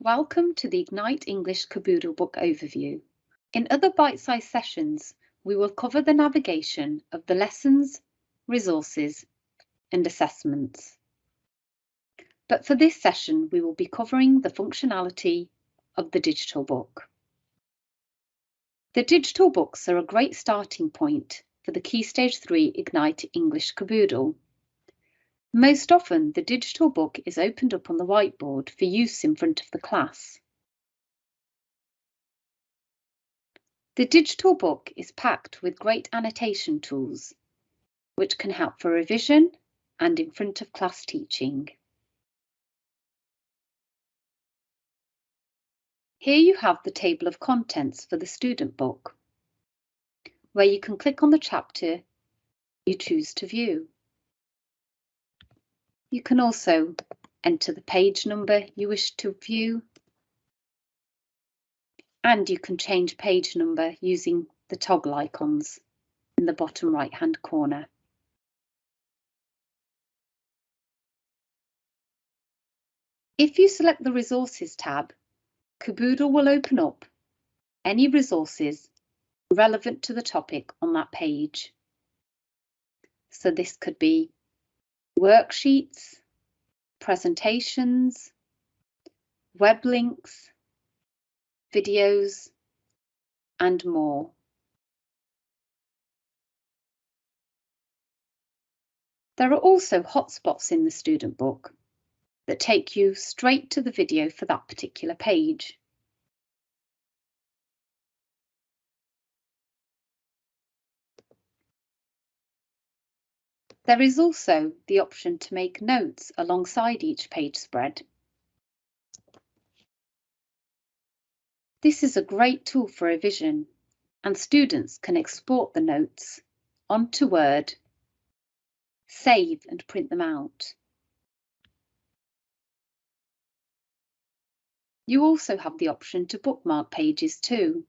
Welcome to the Ignite English Kerboodle book overview. In other bite-sized sessions, we will cover the navigation of the lessons, resources, and assessments. But for this session, we will be covering the functionality of the digital book. The digital books are a great starting point for the Key Stage 3 Ignite English Kerboodle. Most often, the digital book is opened up on the whiteboard for use in front of the class. The digital book is packed with great annotation tools, which can help for revision and in front of class teaching. Here you have the table of contents for the student book, where you can click on the chapter you choose to view. You can also enter the page number you wish to view, and you can change page number using the toggle icons in the bottom right-hand corner. If you select the Resources tab, Kerboodle will open up any resources relevant to the topic on that page. So this could be worksheets, presentations, web links, videos, and more. There are also hotspots in the student book that take you straight to the video for that particular page. There is also the option to make notes alongside each page spread. This is a great tool for revision, and students can export the notes onto Word, save and print them out. You also have the option to bookmark pages too.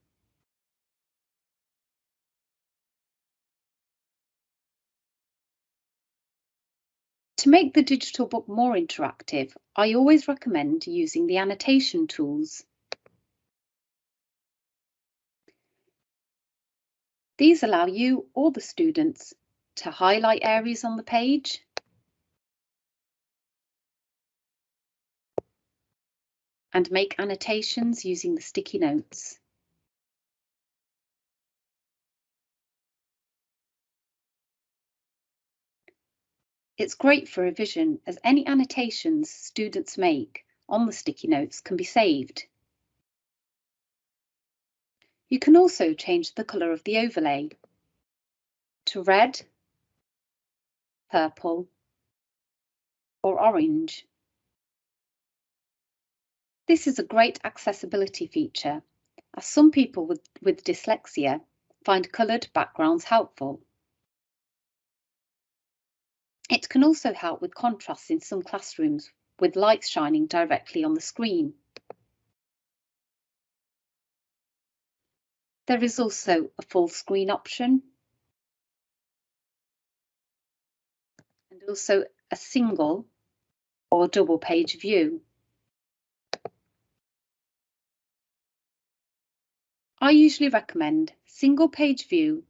To make the digital book more interactive, I always recommend using the annotation tools. These allow you or the students to highlight areas on the page, and make annotations using the sticky notes. It's great for revision as any annotations students make on the sticky notes can be saved. You can also change the colour of the overlay to red, purple, or orange. This is a great accessibility feature, as some people with dyslexia find coloured backgrounds helpful. It can also help with contrasts in some classrooms with lights shining directly on the screen. There is also a full screen option and also a single or double page view. I usually recommend single page view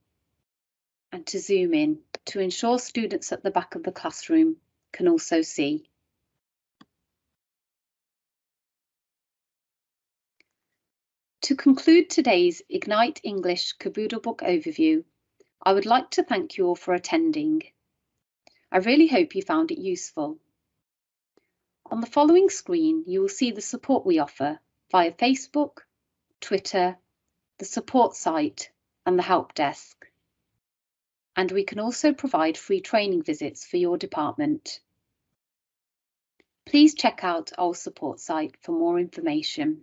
and to zoom in to ensure students at the back of the classroom can also see. To conclude today's Ignite English Kerboodle book overview, I would like to thank you all for attending. I really hope you found it useful. On the following screen, you will see the support we offer via Facebook, Twitter, the support site, and the help desk. And we can also provide free training visits for your department. Please check out our support site for more information.